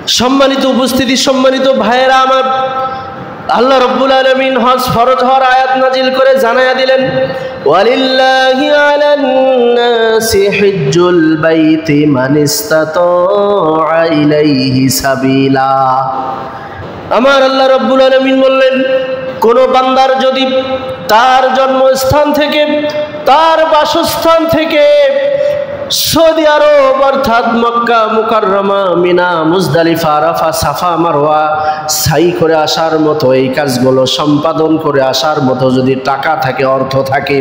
সম্মানিত উপস্থিতি, সম্মানিত ভাইয়েরা আমার, আল্লাহ রাব্বুল আলামিন হজ ফরজ হওয়ার আয়াত নাজিল করে জানায়া দিলেন, ওয়ালিল্লাহি আলান নাসি হিজ্জুল বাইতি মান ইসতাতা ইলাইহি সাবিলা। আমার আল্লাহ রাব্বুল আলামিন বললেন, কোন বান্দার যদি তার জন্মস্থান থেকে, তার বাসস্থান থেকে সৌদি আরব অর্থাৎ মক্কা মুকাররমা, মিনা, মুজদালিফা, আরাফা, সাফা, মারওয়া সাই করে আসার মতো, এই কাজগুলো সম্পাদন করে আসার মতো যদি টাকা থাকে, অর্থ থাকে,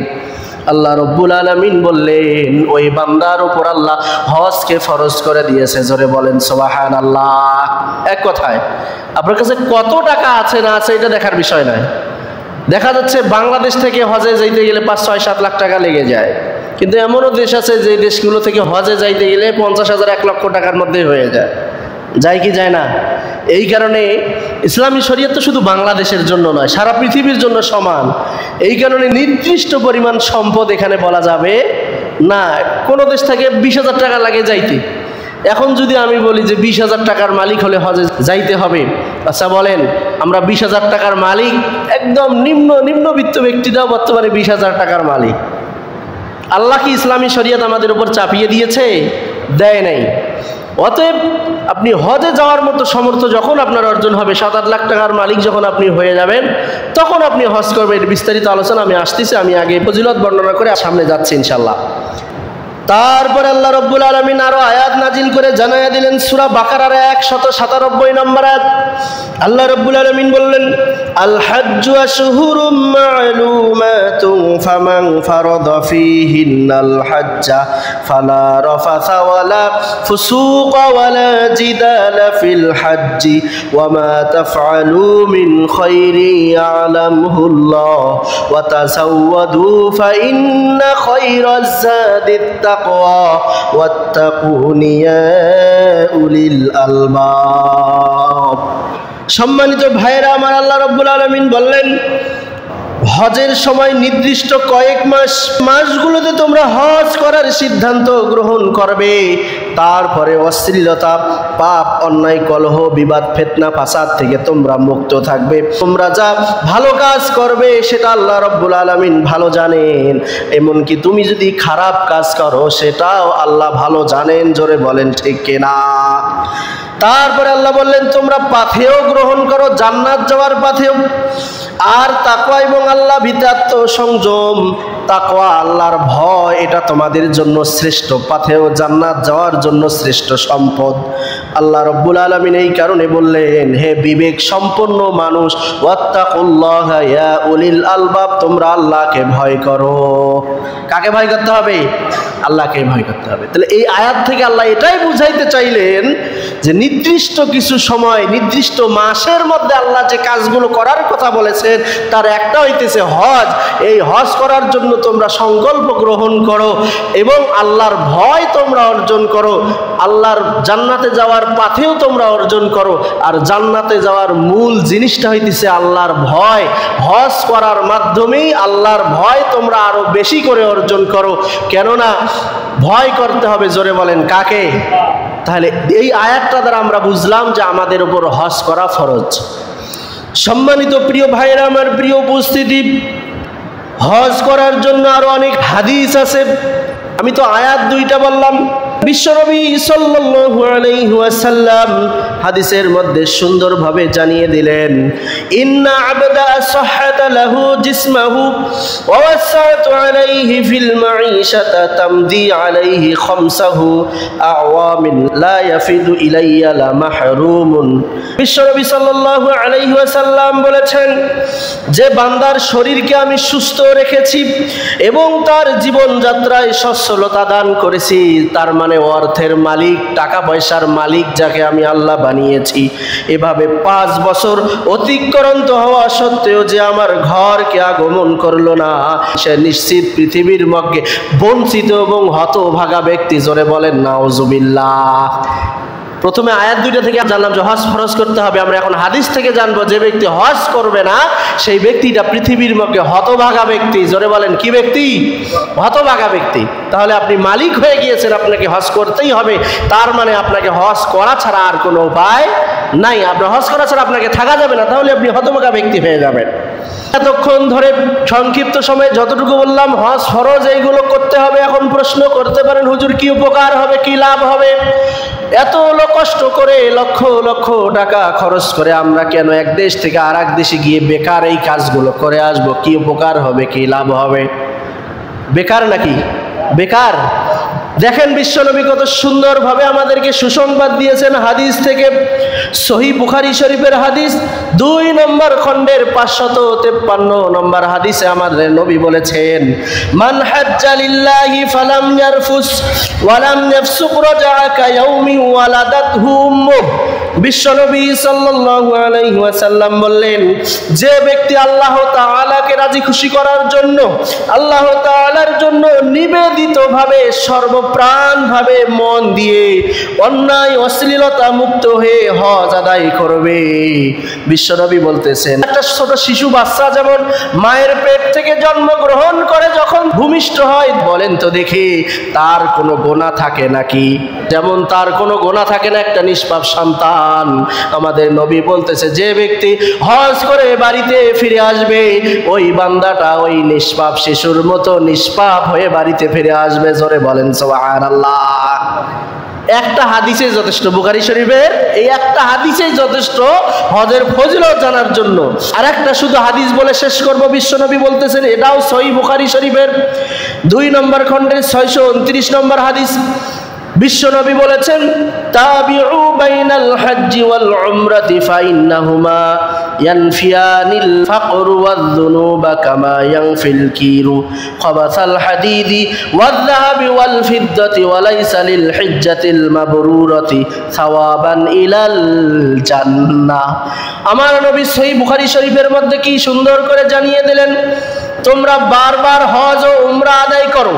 আল্লাহ রাব্বুল আলামিন বললেন ওই বান্দার উপর আল্লাহ হজকে ফরজ করে দিয়েছে। জোরে বলেন সুবহানাল্লাহ। এক কথায় আপনার কাছে কত টাকা আছে না আছে এটা দেখার বিষয় নয়। দেখা যাচ্ছে বাংলাদেশ থেকে হজে যাইতে গেলে 5, 6, 7 লাখ টাকা লেগে যায়, কিন্তু এমনও দেশ আছে যে দেশগুলো থেকে হজে যাইতে গেলে 50,000, 1 লক্ষ টাকার মধ্যে হয়ে যায়। যায় কি যায় না? এই কারণে ইসলামী শরীয়ত তো শুধু বাংলাদেশের জন্য নয়, সারা পৃথিবীর জন্য সমান। এই কারণে নির্দিষ্ট পরিমাণ সম্পদ এখানে বলা যাবে না। কোনো দেশ থেকে 20,000 টাকা লাগে যাইতে। এখন যদি আমি বলি যে 20,000 টাকার মালিক হলে হজে যাইতে হবে, আচ্ছা বলেন, আমরা 20,000 টাকার মালিক, একদম নিম্নবিত্ত ব্যক্তিরাও বর্তমানে 20,000 টাকার মালিক। আল্লাহ কি ইসলামী শরীয়ত আমাদের উপর চাপিয়ে দিয়েছে? দেয় নাই। অতএব আপনি হজে যাওয়ার মতো সামর্থ্য যখন আপনার অর্জন হবে, 7-8 লাখ টাকার মালিক যখন আপনি হয়ে যাবেন, তখন আপনি হজ করবেন। বিস্তারিত আলোচনা আমি আসতেছি, আমি আগে ফজিলত বর্ণনা করে সামনে যাচ্ছি ইনশাল্লাহ। তারপরে আল্লাহ রাব্বুল আলামিন আরো আয়াত নাজিল করে জানায়া দিলেন, সূরা বাকারার 197 নম্বর আয়াত। আল্লাহ রাব্বুল আলামিন বললেন, আল হাজ্জু আশহুরুম মা'লুমাতুন ফামান ফারাদা ফীহিন্নাল হাজ্জা ফালা রাফাসা ওয়ালা ফুসুকা ওয়ালা জিদালা ফিল হাজ্জি ওয়ামা তাফআলু মিন খাইরি ইয়ালামুহুল্লাহ ওয়া তাযাওয়াদু ফাইন্না খায়রাজ যাদিত তাকওয়া ওয়াত্তাকুনি ইয়া উলিল আলবাব। সম্মানিত ভাইয়েরা আমার, আল্লাহ রাব্বুল আলামিন বললেন হজের সময় নির্দিষ্ট কয়েক মাসগুলোতে তোমরা হজ করার সিদ্ধান্ত গ্রহণ করবে। তারপরে অশ্লীলতা, পাপ, অন্যায়, কলহ, বিবাদ, ফিতনা, ফাসাদ থেকে তোমরা মুক্ত থাকবে। তোমরা যা ভালো কাজ করবে সেটা আল্লাহ রাব্বুল আলামিন ভালো জানেন। এমনকি তুমি যদি খারাপ কাজ করো সেটাও আল্লাহ ভালো জানেন। জোরে বলেন ঠিক কিনা? তারপরে আল্লাহ বললেন তোমরা পাথেও গ্রহণ করো, জান্নাত যাওয়ার পাথেও। আর তাকওয়া এবং আল্লাহ ভিতাত্ম সংযম, তাকওয়া আল্লাহর ভয়, এটা তোমাদের জন্য শ্রেষ্ঠ পাথেও, জান্নাত যাওয়ার জন্য শ্রেষ্ঠ সম্পদ। আল্লাহ রাব্বুল আলামিন এই কারণে বললেন, হে বিবেক সম্পন্ন মানুষ, ওয়াত্তাকুল্লাহা ইয়া উলিল আলবাব, তোমরা আল্লাহকে ভয় করো। কাকে ভয় করতে হবে? আল্লাহকে ভয় করতে হবে। তাহলে এই আয়াত থেকে আল্লাহ এটাই বুঝাইতে চাইলেন যে নির্দিষ্ট কিছু সময়, নির্দিষ্ট মাসের মধ্যে আল্লাহ যে কাজগুলো করার কথা বলেছেন তার একটা হইতেছে হজ। এই হজ করার জন্য তোমরা সংকল্প গ্রহণ করো এবং আল্লাহর ভয় তোমরা অর্জন করো। আল্লাহর জান্নাতে যাওয়ার পাথেও তোমরা অর্জন করো। আর জান্নাতে যাওয়ার মূল জিনিসটা হইতেছে আল্লাহর ভয়। হজ করার মাধ্যমেই আল্লাহর ভয় তোমরা আরো বেশি করে অর্জন করো। কেননা ভয় করতে হবে। জোরে বলেন কাকে? তাহলে এই আয়াতটা দ্বারা আমরা বুঝলাম যে আমাদের উপর হজ করা ফরজ। সম্মানিত প্রিয় ভাইরা আমার, প্রিয় উপস্থিতি, হজ করার জন্য আরো অনেক হাদিস আছে। আমি তো আয়াত 2টা বললাম। বিশ্বনবী সাল্লাল্লাহু আলাইহি ওয়াসাল্লাম হাদিসের মধ্যে সুন্দরভাবে জানিয়ে দিলেন, ইন্না আবদা সাহহাতা লাহু জিসমাহু ওয়া ওয়াসাতু আলাইহি ফিল মাঈশাতা তামদি আলাইহি খামসাহু আওয়ামিন লা ইয়াফিদু ইলাইয়া লা মাহরুমুন। বিশ্বনবী সাল্লাল্লাহু আলাইহি ওয়াসাল্লাম বলেছেন, যে বান্দার শরীরকে আমি সুস্থ রেখেছি এবং তার জীবনযাত্রায় সচ্ছলতা দান করেছি, তার মানে অর্থের মালিক, টাকা পয়সার মালিক যাকে আমি আল্লাহ বানিয়েছি, এভাবে 5 বছর অতিক্রান্ত হওয়া সত্ত্বেও যে আমার ঘরকে আগমন করলো না, সে নিশ্চিত পৃথিবীর মধ্যে বঞ্চিত এবং হতভাগা ব্যক্তি। জোরে বলেন নাউজুবিল্লাহ। প্রথমে আয়াত দুইটা থেকে জানলাম যে হজ ফরজ করতে হবে। আমরা এখন হাদিস থেকে জানবো যে ব্যক্তি হজ করবে না সেই ব্যক্তিটা পৃথিবীর মধ্যে হতভাগা ব্যক্তি। জোরে বলেন কি ব্যক্তি? হতভাগা ব্যক্তি। তাহলে আপনি মালিক হয়ে গিয়েছেন, আপনাকে হজ করতেই হবে, তার মানে আপনাকে হজ করা ছাড়া আর কোনো উপায় নাই। আপনার হজ করা ছাড়া আপনাকে থাকা যাবে না, তাহলে আপনি হতভাগা ব্যক্তি হয়ে যাবেন। এতক্ষণ ধরে সংক্ষিপ্ত সময়ে যতটুকু বললাম হজ ফরজ, এইগুলো করতে হবে। এখন প্রশ্ন করতে পারেন হুজুর কি উপকার হবে, কি লাভ হবে? এত কষ্ট করে লক্ষ লক্ষ টাকা খরচ করে আমরা কেন এক দেশ থেকে আর এক দেশে গিয়ে বেকার এই কাজগুলো করে আসবো? কি উপকার হবে, কি লাভ হবে? বেকার নাকি? বেকার। দেখেন বিশ্বনবী কত সুন্দরভাবে আমাদেরকে সুসংবাদ দিয়েছেন হাদিস থেকে। সহিহ বুখারী শরীফের হাদিস 2 নম্বর খণ্ডের 553 নম্বর হাদিসে আমাদের নবী বলেছেন, মান হাজ্জা লিল্লাহি ফালাম ইয়ারফুস ওয়ালাম ইয়াফসুক রাজা'a কায়াউমি ওয়ালাদাতহু উম্মুহ। বিশ্বনবী সাল্লাল্লাহু আলাইহি ওয়াসাল্লাম বললেন, যে ব্যক্তি আল্লাহ তাআলাকে রাজি খুশি করার জন্য, আল্লাহ তাআলার জন্য নিবেদিতভাবে সর্বপ্রাণভাবে মন দিয়ে অন্যায় অশ্লীলতা মুক্ত হয়ে হজ আদায় করবে, বিশ্বনবী বলতেছেন একটা ছোট শিশু বাচ্চা যেমন মায়ের পেট থেকে জন্মগ্রহণ করে যখন ভূমিষ্ঠ হয়, বলেন তো দেখি তার কোনো গুনাহ থাকে নাকি? যেমন তার কোনো গুনাহ থাকে না একটা নিষ্পাপ সন্তান, আমাদের নবী বলতেছে যে ব্যক্তি হজ করে বাড়িতে ফিরে আসবে ওই বান্দাটা ওই নিষ্পাপ শিশুর মতো নিষ্পাপ হয়ে বাড়িতে ফিরে আসবে। জোরে বলেন সুবহানাল্লাহ। একটা হাদিসে যথেষ্ট, বুখারী শরীফের এই একটা হাদিসেই যথেষ্ট হজের ফজিলত জানার জন্য। আর একটা শুধু হাদিস বলে শেষ করব। বিশ্বনবী বলতেছেন, এটাও সহিহ বুখারী শরীফের 2 নম্বর খণ্ডের 629 নম্বর হাদিস। বিশ্বনবী বলেছেন, তাবিউ বাইনাল হজ্জি ওয়াল উমরাতি ফাইন্নাহুমা ইয়ানফিয়ানিল ফাকর ওয়ায-যুনুবা কামা ইয়ানফিল কিরু খাবাসাল হাদিদি ওয়ায-যাহাবি ওয়াল ফিদ্দাতি ওয়া লাইসা লিল হিজ্জাতিল মাবরুরাতি সাওয়াবান ইলাল জান্নাহ। আমার নবী সহিহ বুখারী শরীফের মধ্যে কি সুন্দর করে জানিয়ে দিলেন, তোমরা বারবার হজ ও উমরা আদায় করো,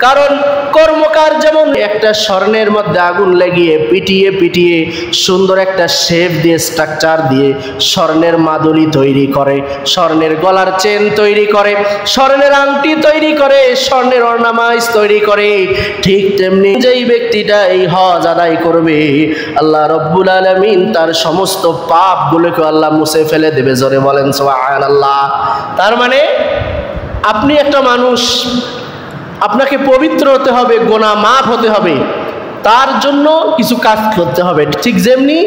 কারণ কর্মকার যেমন একটা স্বর্ণের মধ্যে আগুন লাগিয়ে পিটিয়ে পিটিয়ে সুন্দর একটা শেপ দিয়ে স্ট্রাকচার দিয়ে স্বর্ণের মাদুলি তৈরি করে, স্বর্ণের গলার চেন তৈরি করে, স্বর্ণের আংটি তৈরি করে, স্বর্ণের অর্নামাইজ তৈরি করে, ঠিক তেমনি যেই ব্যক্তিটা এই হজ আদায় করবে আল্লাহ রব্বুল আলামিন তার সমস্ত পাপগুলোকে আল্লাহ মুছে ফেলে দেবে। জোরে বলেন সুবহানাল্লাহ। তার মানে আপনি একটা মানুষ, আপনাকে পবিত্র হতে হবে, গুনাহ মাফ হতে হবে, তার জন্য কিছু কাজ করতে হবে। ঠিক যেমনি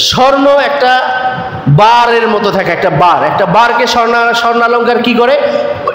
স্বর্ণ একটা বারের মতো থাকে, একটা বারকে স্বর্ণালঙ্কার কি করে,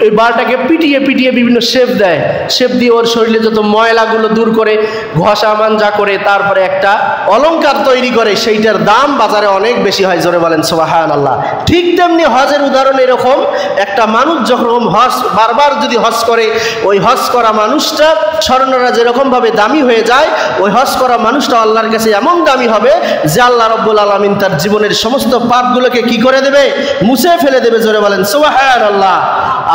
এই বারটাকে পিটিয়ে পিটিয়ে বিভিন্ন শেপ দেয়, শেপ দিয়ে ওর শরীরে যত ময়লাগুলো দূর করে ঘষা মাঞ্জা করে তারপরে একটা অলঙ্কার তৈরি করে, সেইটার দাম বাজারে অনেক বেশি হয়। জোরে বলেন সুবহানাল্লাহ। ঠিক তেমনি হজের উদাহরণ এরকম, একটা মানুষ যখন হজ বারবার যদি হজ করে, ওই হজ করা মানুষটা স্বর্ণরা যেরকম ভাবে দামি হয়ে যায়, ওই হজ করা মানুষটা আল্লাহর কাছে এমন দামি হবে যে আল্লাহ রাব্বুল আলামিন তার জীবনের সমস্ত পাপগুলোকে কি করে দেবে, মুছে ফেলে দেবে। জোরে বলেন সুবহানাল্লাহ।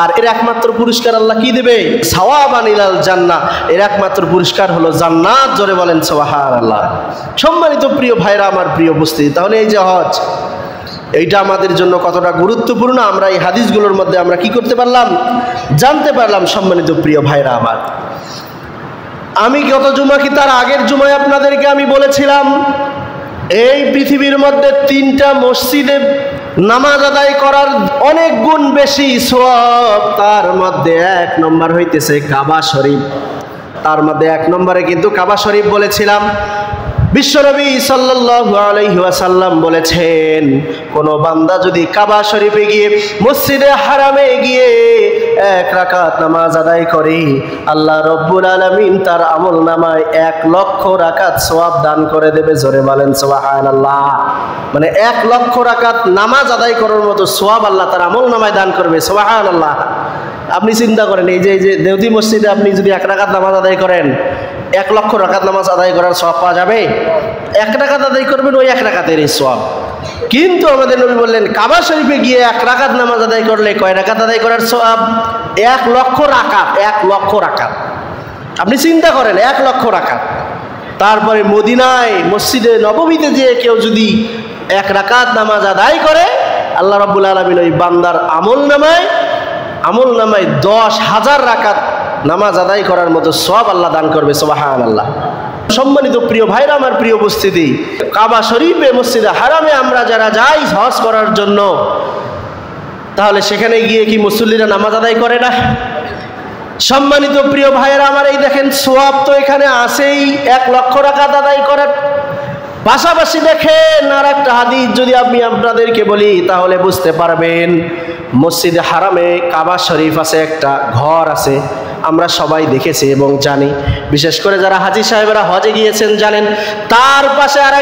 আর এর একমাত্র পুরস্কার আল্লাহ কি দেবে? সাওয়াবান ইলাল জান্নাহ, এর একমাত্র পুরস্কার হলো জান্নাত। জোরে বলেন সুবহানাল্লাহ। সম্মানিত প্রিয় ভাইরা, আমার প্রিয় উপস্থিতি, তাহলে এই যে হজ, এইটা আমাদের জন্য কতটা গুরুত্বপূর্ণ আমরা এই হাদিসগুলোর মধ্যে আমরা কি করতে পারলাম, জানতে পারলাম। সম্মানিত প্রিয় ভাইরা আমার, আমি গত জুমা কি তার আগের জুমায় আপনাদেরকে আমি বলেছিলাম এই পৃথিবীর মধ্যে 3টা মসজিদে নামাজ আদায় করার অনেক গুণ বেশি সওয়াব। তার মধ্যে 1 নম্বর হইতেছে কাবা শরীফ। তার মধ্যে 1 নম্বরে কিন্তু কাবা শরীফ বলেছিলাম। বিশ্বনবী সাল্লাল্লাহু আলাইহি ওয়াসাল্লাম বলেছেন, কোন বান্দা যদি কাবা শরীফে গিয়ে মসজিদে হারামে গিয়ে 1 রাকাত নামাজ আদায় করে, আল্লাহ রব্বুল আলামিন তার আমলনামায় 1 লক্ষ রাকাত সওয়াব দান করে দেবে। জোরে বলেন সুবহানাল্লাহ। মানে 1 লক্ষ রাকাত নামাজ আদায় করার মতো সওয়াব আল্লাহ তার আমলনামায় দান করবে। সুবহানাল্লাহ। আপনি চিন্তা করেন, এই যে দেওদী মসজিদে আপনি যদি 1 রাকাত নামাজ আদায় করেন, 1 লক্ষ রাকাত নামাজ আদায় করার সওয়াব পাওয়া যাবে? 1 রাকাত আদায় করবেন, ওই 1 রাকাতের এই সওয়াব। কিন্তু আমাদের নবী বললেন কাবা শরীফে গিয়ে 1 রাকাত নামাজ আদায় করলে কয় রাকাত আদায় করার সওয়াব? 1 লক্ষ রাকাত। 1 লক্ষ রাকাত। আপনি চিন্তা করেন, 1 লক্ষ রাকাত। তারপরে মদিনায় মসজিদে নববীতে যেয়ে কেউ যদি 1 রাকাত নামাজ আদায় করে, আল্লাহ রাব্বুল আলামিন ওই বান্দার আমল নামায় 10,000 রাকাত নামাজ আদায় করার মতো সওয়াব আল্লাহ দান করবে। সুবহানাল্লাহ। সম্মানিত প্রিয় ভাইরা, আমার প্রিয় উপস্থিতি, কাবা শরীফে মসজিদে হারামে আমরা যারা যাই হজ করার জন্য, তাহলে সেখানে গিয়ে কি মুসল্লিরা নামাজ আদায় করে না? সম্মানিত প্রিয় ভাইরা আমার, এই দেখেন সওয়াব তো এখানে আছেই 1 লক্ষ রাকাত আদায় করার। পাশাপাশি দেখেন আর একটা হাদিস যদি আমি আপনাদেরকে বলি তাহলে বুঝতে পারবেন। মসজিদে হারামে কাবা শরীফ আছে, একটা ঘর আছে, আমরা সবাই দেখেছি এবং জানি। বিশেষ করে যারা হাজী সাহেবেরা হজে গিয়েছেন জানেন, তার পাশে আর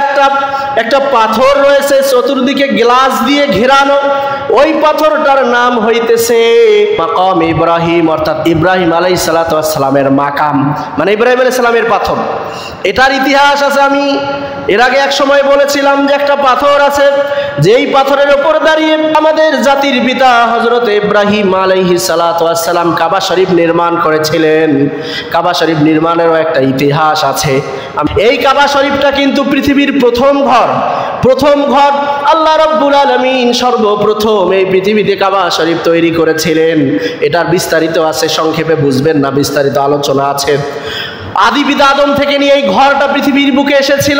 একটা পাথর রয়েছে, চতুর্দিকে গ্লাস দিয়ে ঘেরানো। ওই পাথরটার নাম হইতেছে মাকাম ইব্রাহিম, অর্থাৎ ইব্রাহিম আলাইহিস সালাতু ওয়াস সালামের মাকাম, মানে ইব্রাহিম আলাইহিস সালামের পাথর। এটার ইতিহাস আছে, আমি এর আগে এক সময় বলেছিলাম যে একটা পাথর আছে, যেই পাথরের উপর দাঁড়িয়ে আমাদের জাতির পিতা হযরত ইব্রাহিম আলাইহিস সালাতু ওয়াস সালাম কাবা শরীফ নির্মাণ করেছিলেন। কাবা শরীফ নির্মাণেরও একটা ইতিহাস আছে। এই কাবা শরীফটা কিন্তু পৃথিবীর প্রথম ঘর। আল্লাহ রাব্বুল আলামিন সর্বপ্রথম এই পৃথিবীতে কাবা শরীফ তৈরি করেছিলেন। এটার বিস্তারিত আছে, সংক্ষেপে বুঝবেন না, বিস্তারিত আলোচনা আছে। আদি পিতা আদম থেকে নিয়ে এই ঘরটা পৃথিবীর বুকে এসেছিল।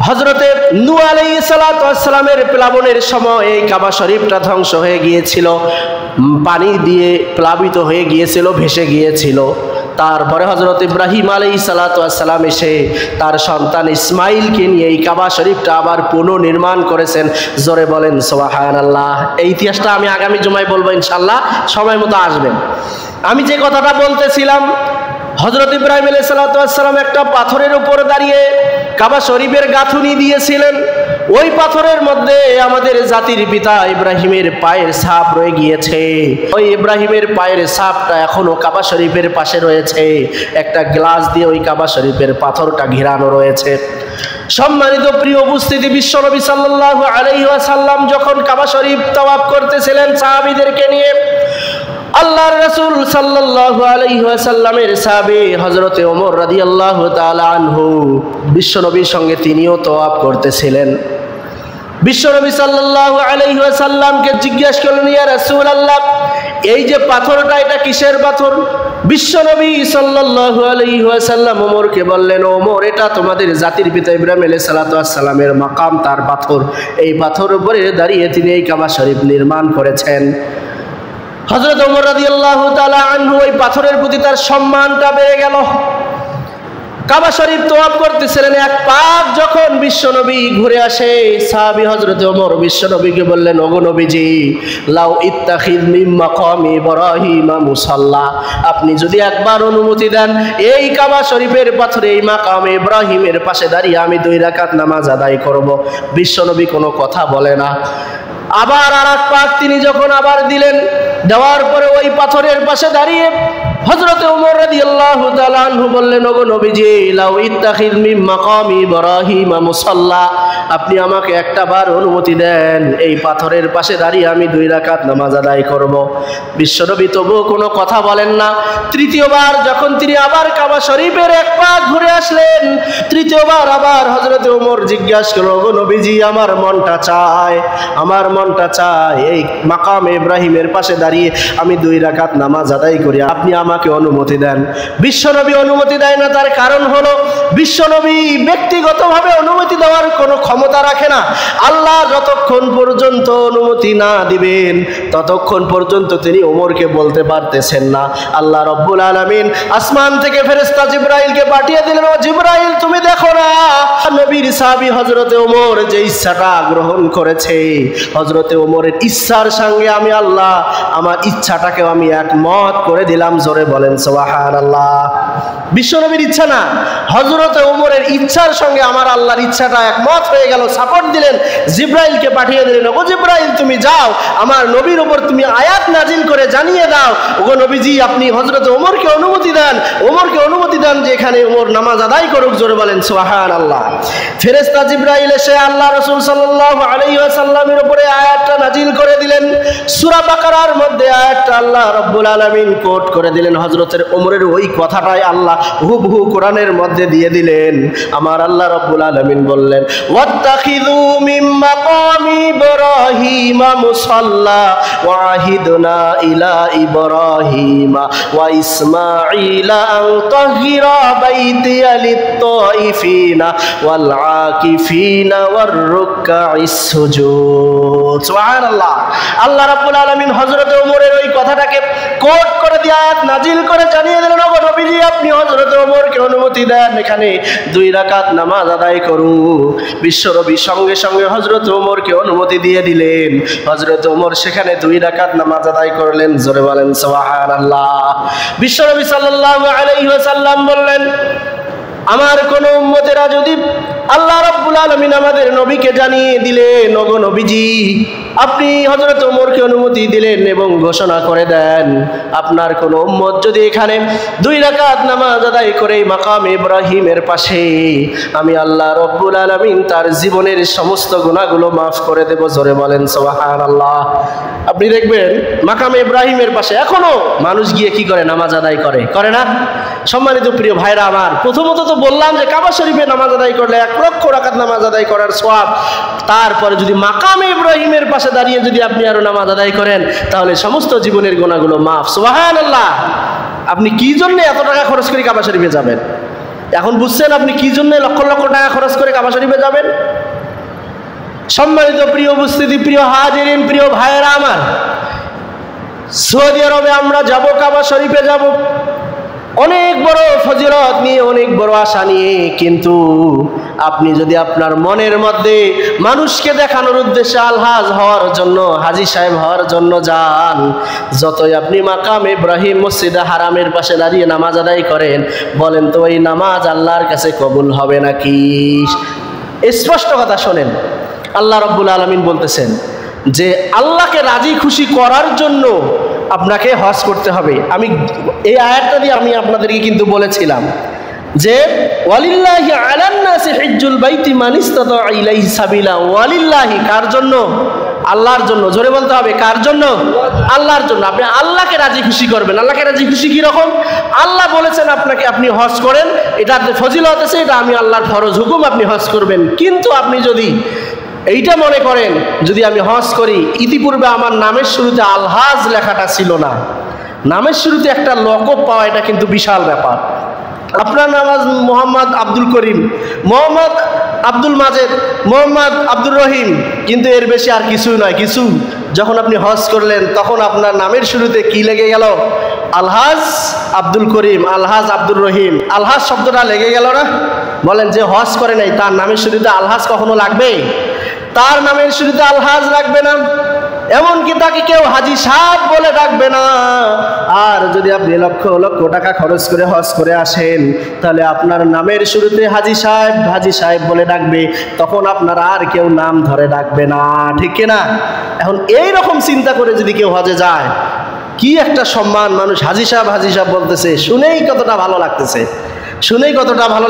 হযরতে নূহ আলাইহিস সালাতু ওয়াস সালামের প্লাবনের সময় এই কাবা শরীফটা ধ্বংস হয়ে গিয়েছিল, পানি দিয়ে প্লাবিত হয়ে গিয়েছিল, ভেসে গিয়েছিল। তারপরে হযরত ইব্রাহিম আলাইহিস সালাতু ওয়াস সালাম এসে তার সন্তান ইসমাইলকে নিয়ে এই কাবা শরীফটা আবার পুনর্নির্মাণ করেছেন। জোরে বলেন সুবহানাল্লাহ। এই ইতিহাসটা আমি আগামী জুমায় বলবো ইনশাআল্লাহ, সময় মতো আসবেন। আমি যে কথাটা বলতেছিলাম, হযরত ইব্রাহিম আলাইহিস সালাতু ওয়াস সালাম একটা পাথরের উপর দাঁড়িয়ে কাবা শরীফের গাঁথুনি দিয়েছিলেন। ওই পাথরের মধ্যে আমাদের জাতির পিতা ইব্রাহিমের পায়ের ছাপ রয়ে গিয়েছে। ওই ইব্রাহিমের পায়ের ছাপটা এখনো কাবা শরীফের পাশে রয়েছে। একটা গ্লাস দিয়ে ওই কাবা শরীফের পাথরটা ঘেরানো রয়েছে। সম্মানিত প্রিয় উপস্থিতি, বিশ্বনবী সাল্লাল্লাহু আলাইহি ওয়াসাল্লাম যখন কাবা শরীফ তাওয়াফ করতেছিলেন সাহাবীদেরকে নিয়ে, আল্লাহর রাসূল সাল্লাল্লাহু আলাইহি ওয়াসাল্লামের সাহাবী হযরত ওমর রাদিয়াল্লাহু তাআলা আনহু বিশ্বনবীর সঙ্গে তিনিও তাওয়াফ করতেছিলেন। বিশ্বনবী সাল্লাল্লাহু আলাইহি ওয়াসাল্লামকে জিজ্ঞাসা করলেন, ইয়া রাসূলুল্লাহ, এই যে পাথরটা এটা কিসের পাথর? বিশ্বনবী সাল্লাল্লাহু আলাইহি ওয়াসাল্লাম ওমরকে বললেন, ওমর, এটা তোমাদের জাতির পিতা ইব্রাহিম আলাইহিস সালাতু ওয়াস সালামের মাকাম, তার পাথর। এই পাথরের উপরে দাঁড়িয়ে তিনি এই কাবা শরীফ নির্মাণ করেছেন। হযরত ওমর রাদিয়াল্লাহু তাআলা আনহু ওই পাথরের প্রতি তার সম্মানটা বেড়ে গেল। কাবা শরীফ তাওয়াফ করতেছিলেন, এক পাক যখন বিশ্বনবী ঘুরে আসে, সাহাবী হযরত ওমর বিশ্বনবীকে বললেন, ওগো নবীজি, লাউ ইত্তাখিয মিন মাকামি ইব্রাহিম মুসাল্লা, আপনি যদি একবার অনুমতি দেন এই কাবা শরীফের পাথরে এই মাকামে ইব্রাহিমের পাশে দাঁড়িয়ে আমি 2 রাকাত নামাজ আদায় করব। বিশ্বনবী কোনো কথা বলে না। আবার আরেক পাক তিনি যখন আবার দিলেন, দেওয়ার পরে ওই পাথরের পাশে দাঁড়িয়ে হযরত ওমর রাদিয়াল্লাহু তাআলা আনহু বললেন, ওগো নবীজি, লাউ ইত্তাখিয মিন মাকামি ইব্রাহিম মুসাল্লা, আপনি আমাকে একটাবার অনুমতি দেন এই পাথরের পাশে দাঁড়িয়ে আমি 2 রাকাত নামাজ আদায় করব। বিশ্বনবী তবুও কোনো কথা বলেন না। তৃতীয়বার যখন তিনি আবার কাবা শরীফের এক পাক ঘুরে আসলেন, তৃতীয়বার আবার হযরত ওমর জিজ্ঞাসা করলেন, ওগো নবীজি, আমার মনটা চায় এই মাকামে ইব্রাহিমের পাশে দাঁড়িয়ে আমি 2 রাকাত নামাজ আদায় করি, আপনি আমাকে অনুমতি দেন। বিশ্বনবী অনুমতি দেয় না। তার কারণ হলো বিশ্বনবী ব্যক্তিগতভাবে অনুমতি দেওয়ার কোনো ক্ষমতা রাখে না। আল্লাহ যতক্ষণ পর্যন্ত অনুমতি না দিবেন ততক্ষণ পর্যন্ত তিনি ওমরকে বলতে পারতেছেন না। আল্লাহ রব্বুল আলামিন আসমান থেকে ফেরেশতা জিবরাইলকে পাঠিয়ে দিলেন, ও জিবরাইল, তুমি দেখো না নবীর সাহাবী হযরতে ওমর যে ইচ্ছাটা গ্রহণ করেছে, হযরতে ওমরের ইচ্ছার সঙ্গে আমি আল্লাহ আমার ইচ্ছাটাকেও আমি একমত করে দিলাম। জোরে বলেন সুবহানাল্লাহ। বিশ্বনবীর ইচ্ছা না, হযরতে ওমরের ইচ্ছার সঙ্গে আমার আল্লাহর ইচ্ছাটা একমত হয়ে গেল। সাপোর্ট দিলেন, জিবরাইলকে পাঠিয়ে দিলেন, ওগো জিবরাইল, তুমি যাও আমার নবীর উপর তুমি আয়াত নাজিল করে জানিয়ে দাও, ওগো নবীজি, আপনি হযরতে ওমরকে অনুমতি দেন যে এখানে ওমর নামাজ আদায় করুক। জোরে বলেন সুবহানাল্লাহ। ফেরেশতা জিবরাইল এসে আল্লাহ রাসূল সাল্লাল্লাহু আলাইহি ওয়াসাল্লামের উপরে আয়াতটা নাজিল করে দিলেন। সূরা বাকারার মধ্যে আয়াতটা আল্লাহ রাব্বুল আলামিন কোট করে দিলেন, করলেন, হযরতের ওমরের ওই কথাটাই আল্লাহ হুবহু কোরআনের মধ্যে দিয়ে দিলেন। আমার আল্লাহ রাব্বুল আলামিন বললেন, ওয়াত্তাখিযু মিন মাকামি ইব্রাহিমা মুসাল্লা ওয়া আহিদনা ইলা ইব্রাহিমা ওয়া ইসমাঈলা আন তাহিরা বাইতিয়া লিত-তাইফিনা ওয়াল আকিফিনা ওয়ার রুকআইস সুজুদ। সুবহানাল্লাহ। আল্লাহ রাব্বুল আলামিন হযরত ওমরের ওই কথাটাকে কোট করে দিয়ে আয়াত নাজিল করে জানিয়ে দিলেন, ওগো নবীজি, আপনি হযরত ওমরকে অনুমতি দেন এখানে 2 রাকাত নামাজ আদায় করুন। বিশ্বনবী সঙ্গে সঙ্গে হযরত ওমরকে অনুমতি দিয়ে দিলেন। হযরত ওমর সেখানে 2 রাকাত নামাজ আদায় করলেন। জোরে বলেন সুবহানাল্লাহ। বিশ্বনবী সাল্লাল্লাহু আলাইহি ওয়াসাল্লাম বললেন, আমার কোন উম্মতেরা যদি আল্লাহ রাব্বুল আলামিন আমাদের নবীকে জানিয়ে দিলেন, ওগো নবীজি, আপনি হযরত ওমরকে অনুমতি দিলেন এবং ঘোষণা করে দেন, আপনার কোন উম্মত যদি এখানে 2 রাকাত নামাজ আদায় করে মাকাম ইব্রাহিমের পাশে, আমি আল্লাহ রাব্বুল আলামিন তার জীবনের সমস্ত গুনাহগুলো মাফ করে দেব। জোরে বলেন সুবহানাল্লাহ। আপনি দেখবেন মাকাম ইব্রাহিমের পাশে এখনো মানুষ গিয়ে কি করে? নামাজ আদায় করে না? সম্মানিত প্রিয় ভাইরা আমার, প্রথমত তো বললাম যে কাবা শরীফে নামাজ আদায় করলে 1 লক্ষ রাকাত নামাজ আদায় করার সওয়াব। তারপরে যদি মাকামে ইব্রাহিমের পাশে দাঁড়িয়ে যদি আপনি আরো নামাজ আদায় করেন, তাহলে সমস্ত জীবনের গুনাহগুলো মাফ। সুবহানাল্লাহ। আপনি কি জন্য এত টাকা খরচ করে কাবা শরীফে যাবেন? এখন বুঝছেন আপনি কি জন্য লক্ষ লক্ষ টাকা খরচ করে কাবা শরীফে যাবেন? সম্মানিত প্রিয় উপস্থিতি, প্রিয় হাজিরিন, প্রিয় ভাইয়েরা আমার, সৌদি আরবে আমরা যাব, কাবা শরীফে যাব অনেক বড় ফজিলত নিয়ে, অনেক বড় আশা নিয়ে। কিন্তু আপনি যদি আপনার মনের মধ্যে মানুষকে দেখানোর উদ্দেশ্যে আলহাজ হওয়ার জন্য, হাজী সাহেব হওয়ার জন্য যান, যতই আপনি মাকাম ইব্রাহিম মসজিদে হারামের পাশে দাঁড়িয়ে নামাজ আদায় করেন, বলেন তো ওই নামাজ আল্লাহর কাছে কবুল হবে নাকি? স্পষ্ট কথা শোনেন, আল্লাহ রাব্বুল আলামিন বলতেছেন যে আল্লাহকে রাজি খুশি করার জন্য আপনাকে হজ করতে হবে। আমি এই আয়াতটা দিয়ে আমি আপনাদেরকে কিন্তু বলেছিলাম যে ওয়ালিল্লাহি আলান নাসি হিজ্জুল বাইতি মান ইসতাতা ইলাইহি সাবিলা। ওয়ালিল্লাহি, কার জন্য? আল্লাহর জন্য। জোরে বলতে হবে, কার জন্য? আল্লাহর জন্য। আপনি আল্লাহকে রাজি খুশি করবেন। আল্লাহকে রাজি খুশি কি রকম? আল্লাহ বলেছেন আপনাকে, আপনি হজ করেন, এটাতে ফজিলত আছে, এটা আমি আল্লাহর ফরজ হুকুম, আপনি হজ করবেন। কিন্তু আপনি যদি এইটা মনে করেন, যদি আমি হজ করি, ইতিপূর্বে আমার নামের শুরুতে আলহাজ লেখাটা ছিল না, নামের শুরুতে একটা লকব পাওয়া, এটা কিন্তু বিশাল ব্যাপার। আপনার নাম মোহাম্মদ আব্দুল করিম, মোহাম্মদ আব্দুল মাজেদ, মোহাম্মদ আব্দুর রহিম, কিন্তু এর বেশি আর কিছুই নয়। কিছু যখন আপনি হজ করলেন, তখন আপনার নামের শুরুতে কি লেগে গেল? আলহাজ আব্দুল করিম, আলহাজ আব্দুর রহিম, আলহাজ শব্দটা লেগে গেল না? বলেন, যে হজ করে নাই তার নামের শুরুতে আলহাজ কখনো লাগবে? তার নামের শুরুতে আলহাজ লাগবে না, এমনকি তাকে কেউ হাজী সাহেব বলে ডাকবে না। আর যদি আপনি লক্ষ লক্ষ টাকা খরচ করে হজ করে আসেন, তাহলে আপনার নামের শুরুতে হাজী সাহেব বলে ডাকবে, তখন আপনার আর কেউ নাম ধরে ডাকবে না, ঠিক কিনা? এখন এই রকম চিন্তা করে যদি কেউ হজে যায়, কি একটা সম্মান! মানুষ হাজী সাহেব বলতেছে, শুনেই কতটা ভালো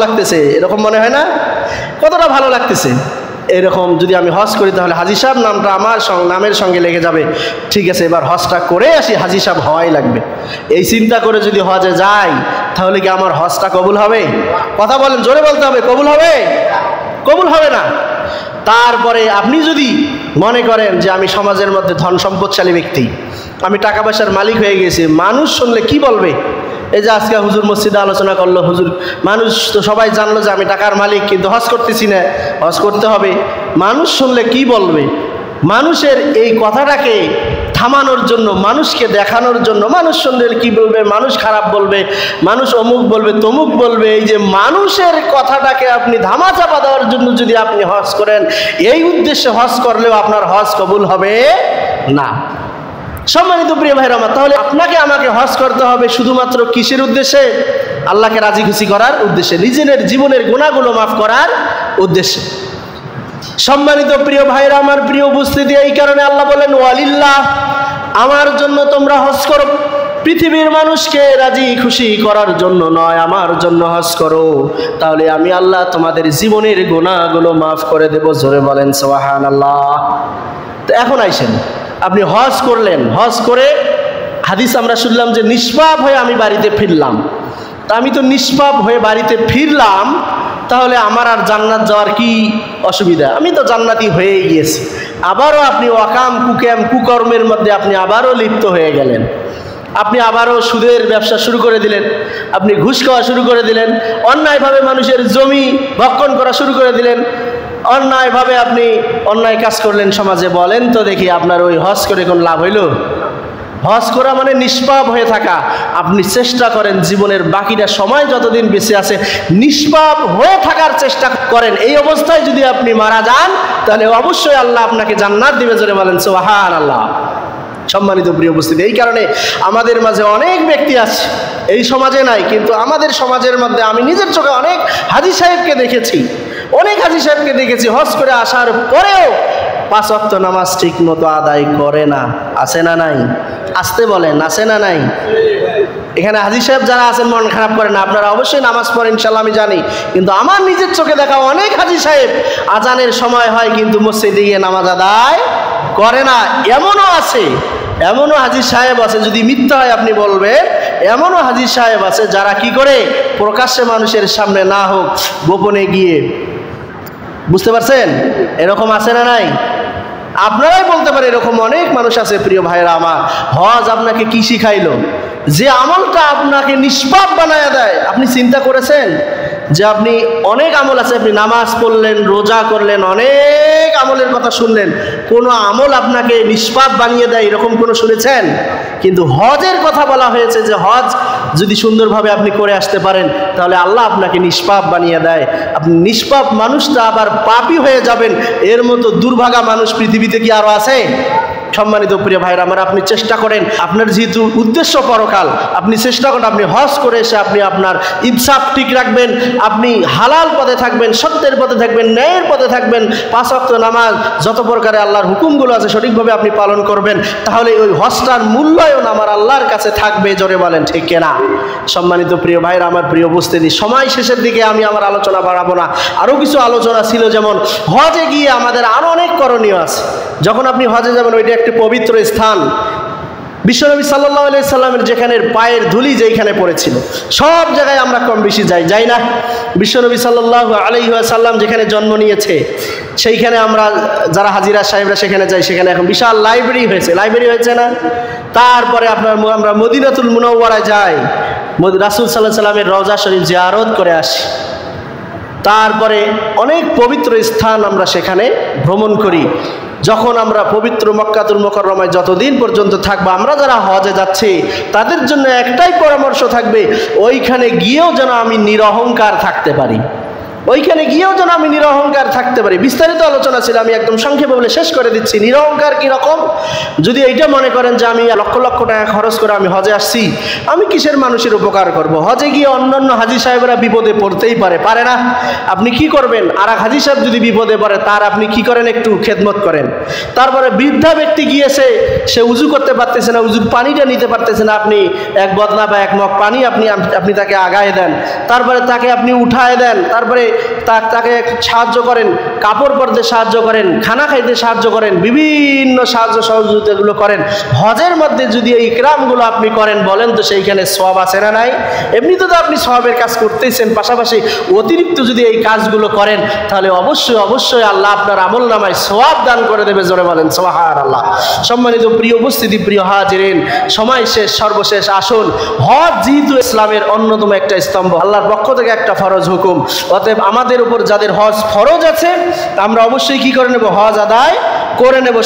লাগতেছে, এরকম মনে হয় না? কতটা ভালো লাগতেছে। এরকম যদি আমি হজ করি, তাহলে হাজী সাহেব নামটা আমার নামের সঙ্গে লেগে যাবে। ঠিক আছে, এবার হজটা করে আসি, হাজী সাহেব হওয়াই লাগবে। এই চিন্তা করে যদি হজে যাই, তাহলে কি আমার হজটা কবুল হবে? কথা বলেন, জোরে বলতে হবে, কবুল হবে? কবুল হবে না। তারপরে আপনি যদি মনে করেন যে আমি সমাজের মধ্যে ধন সম্পদশালী ব্যক্তি, আমি টাকা পয়সার মালিক হয়ে গেছি, মানুষ শুনলে কি বলবে? এই যে আজকে হুজুর মসজিদে আলোচনা করলো, হুজুর, মানুষ তো সবাই জানলো যে আমি টাকার মালিক, কিন্তু হজ করতেছি না, হজ করতে হবে, মানুষ শুনলে কি বলবে? মানুষের এই কথাটাকে থামানোর জন্য, মানুষকে দেখানোর জন্য, মানুষ শুনলে কি বলবে, মানুষ খারাপ বলবে, মানুষ অমুক বলবে, তমুক বলবে, এই যে মানুষের কথাটাকে আপনি ধামাচাপা দেওয়ার জন্য যদি আপনি হজ করেন, এই উদ্দেশ্যে হজ করলেও আপনার হজ কবুল হবে না। সম্মানিত প্রিয় ভাইরা আমার, তাহলে আপনাকে আমাকে হজ করতে হবে শুধুমাত্র কিসের উদ্দেশ্যে? আল্লাহকে রাজি খুশি করার উদ্দেশ্যে, নিজের জীবনের গুনাহগুলো মাফ করার উদ্দেশ্যে। সম্মানিত প্রিয় ভাইরা আমার, প্রিয় উপস্থিতি, এই কারণে আল্লাহ বলেন ওয়ালিল্লাহ, আমার জন্য তোমরা হজ করো। পৃথিবীর মানুষকে রাজি খুশি করার জন্য নয়, আমার জন্য হজ করো, তাহলে আমি আল্লাহ তোমাদের জীবনের গুনাহগুলো মাফ করে দেব। জোরে বলেন সুবহানাল্লাহ। তো এখন আইসেন, আপনি হজ করলেন, হজ করে হাদিস আমরা শুনলাম যে নিষ্পাপ হয়ে আমি বাড়িতে ফিরলাম। তা আমি তো নিষ্পাপ হয়ে বাড়িতে ফিরলাম, তাহলে আমার আর জান্নাত যাওয়ার কি অসুবিধা? আমি তো জান্নাতি হয়ে গিয়েছি। আবারও আপনি অকাম কুকর্মের মধ্যে আপনি আবারও লিপ্ত হয়ে গেলেন। আপনি আবারও সুদের ব্যবসা শুরু করে দিলেন, আপনি ঘুষ খাওয়া শুরু করে দিলেন, অন্যায়ভাবে মানুষের জমি ভক্ষণ করা শুরু করে দিলেন, অন্যায়ভাবে আপনি অন্যায় কাজ করলেন সমাজে। বলেন তো দেখি, আপনার ওই হজ করে কোন লাভ হইল? হজ করা মানে নিষ্পাপ হয়ে থাকা। আপনি চেষ্টা করেন জীবনের বাকিটা সময় যতদিন বেঁচে আছে নিষ্পাপ হয়ে থাকার চেষ্টা করেন। এই অবস্থায় যদি আপনি মারা যান তাহলে অবশ্যই আল্লাহ আপনাকে জান্নাত দিবে। জোরে বলেন সুবহানাল্লাহ। সম্মানিত প্রিয় উপস্থিতি, এই কারণে আমাদের মাঝে অনেক ব্যক্তি আছে, এই সমাজে নাই কিন্তু আমাদের সমাজের মধ্যে আমি নিজের চোখে অনেক হাজী সাহেবকে দেখেছি, হজ করে আসার পরেও 5 ওয়াক্ত নামাজ ঠিক মতো আদায় করে না। আছে না নাই? আসতে বলেন, আছে না নাই? এখানে হাজী সাহেব যারা আছেন মন খারাপ করেন না, আপনারা অবশ্যই নামাজ পড়েন ইনশাল্লাহ, আমি জানি। কিন্তু আমার নিজের চোখে দেখা অনেক হাজী সাহেব আজানের সময় হয় কিন্তু মসজিদে গিয়ে নামাজ আদায় করে না। এমনও হাজী সাহেব আছে, যদি মিথ্যা হয় আপনি বলবেন, এমনও হাজী সাহেব আছে যারা কি করে প্রকাশ্যে মানুষের সামনে না হোক গোপনে গিয়ে, বুঝতে পারছেন? এরকম আছে না নাই? আপনারাই বলতে পারেন এরকম অনেক মানুষ আছে। প্রিয় ভাইরা আমার, হজ আপনাকে কি শিখাইলো? যে আমলটা আপনাকে নিষ্পাপ বানায় দেয়। আপনি চিন্তা করেছেন যে আপনি অনেক আমল আছে, আপনি নামাজ পড়লেন, রোজা করলেন, অনেক আমলের কথা শুনলেন, কোনো আমল আপনাকে নিষ্পাপ বানিয়ে দেয় এরকম কোনো শুনেছেন? কিন্তু হজের কথা বলা হয়েছে যে হজ যদি সুন্দরভাবে আপনি করে আসতে পারেন তাহলে আল্লাহ আপনাকে নিষ্পাপ বানিয়ে দেয়। আপনি নিষ্পাপ মানুষটা আবার পাপী হয়ে যাবেন, এর মতো দুর্ভাগা মানুষ পৃথিবীতে কি আরো আছে? সম্মানিত প্রিয় ভাইরা আমার, আপনি চেষ্টা করেন, আপনার যেহেতু উদ্দেশ্য পরকাল, আপনি চেষ্টা করেন আপনি হজ করে এসে আপনি আপনার ইনসাফ ঠিক রাখবেন, আপনি হালাল পথে থাকবেন, সত্যের পথে থাকবেন, ন্যায়ের পথে থাকবেন, 5 ওয়াক্ত নামাজ যত প্রকারে আল্লাহর হুকুমগুলো আছে সঠিকভাবে আপনি পালন করবেন, তাহলে ওই হজটার মূল্যায়ন আমার আল্লাহর কাছে থাকবে। জোরে বলেন ঠিক কিনা? সম্মানিত প্রিয় ভাইরা আমার, প্রিয় উপস্থিতি, সময় শেষের দিকে আমি আমার আলোচনা বাড়াবো না। আরও কিছু আলোচনা ছিল, যেমন হজে গিয়ে আমাদের আরও অনেক করণীয় আছে। যখন আপনি হজে যাবেন, ওইটা একটি পবিত্র স্থান। বিশ্বনবী সাল্লাল্লাহু আলাইহি সাল্লামের যেখানে পায়ের ধুলি যেখানে পড়েছিল, সব জায়গায় আমরা কম বেশি যাই না? বিশ্বনবী সাল্লাল্লাহু আলাইহি ওয়াসাল্লাম যেখানে জন্ম নিয়েছে সেইখানে আমরা যারা হাজিরা সাহেবরা সেখানে যাই, সেখানে এখন বিশাল লাইব্রেরি হয়েছে না? তারপরে আমরা মদিনাতুল মুনাওয়ারায় যাই, রাসূল সাল্লাল্লাহু আলাইহি সাল্লামের রওজা শরীফ জিয়ারত করে আসি। তারপরে অনেক পবিত্র স্থান আমরা সেখানে ভ্রমণ করি। যখন আমরা পবিত্র মক্কাতুল মুকাররমায় যতদিন পর্যন্ত থাকবো, আমরা যারা হজে যাচ্ছি তাদের জন্য একটাই পরামর্শ থাকবে, ওইখানে গিয়েও যেন আমি নিরহংকার থাকতে পারি। বিস্তারিত আলোচনা ছিল, আমি একদম সংক্ষেপে বলে শেষ করে দিচ্ছি। নিরহংকার কি রকম? যদি এইটা মনে করেন যে আমি লক্ষ লক্ষ টাকা খরচ করে আমি হজে আসছি, আমি কিসের মানুষের উপকার করব? হজে গিয়ে অন্যান্য হাজী সাহেবরা বিপদে পড়তেই পারে না? আপনি কি করবেন? আর এক হাজী সাহেব যদি বিপদে পড়ে, তার আপনি কি করেন? একটু খেদমত করেন। তারপরে বৃদ্ধা ব্যক্তি গিয়েছে, সে উজু করতে পারতেছে না, উজুর পানিটা নিতে পারতেছে না, আপনি এক বদনা বা এক মগ পানি আপনি তাকে আগায় দেন, তারপরে তাকে আপনি উঠায় দেন, তারপরে তাকে সাহায্য করেন, কাপড় পরতে সাহায্য করেন, খানা খাইতে সাহায্য করেন, বিভিন্ন সাহায্য সহযোগিতাগুলো করেন। হজের মধ্যে যদি এই ইকরামগুলো আপনি করেন, বলেন তো সেইখানে সওয়াব আছে না নাই? এমনিতে তো আপনি সওয়াবের কাজ করতেইছেন, পাশাপাশি অতিরিক্ত যদি এই কাজগুলো করেন তাহলে অবশ্যই আল্লাহ আপনার আমল নামায় সওয়াব দান করে দেবে। জোরে বলেন সুবহানাল্লাহ। সম্মানিত প্রিয় উপস্থিতি, প্রিয় হাজিরিন, সময় শেষ, সর্বশেষ আসুন, হজ যেহেতু ইসলামের অন্যতম একটা স্তম্ভ, আল্লাহর পক্ষ থেকে একটা ফরজ হুকুম, অতএব আমাদের উপর যাদের হজ ফরজ আছে আমরা অবশ্যই কি করে নেব? হজ আদায় করে নেব।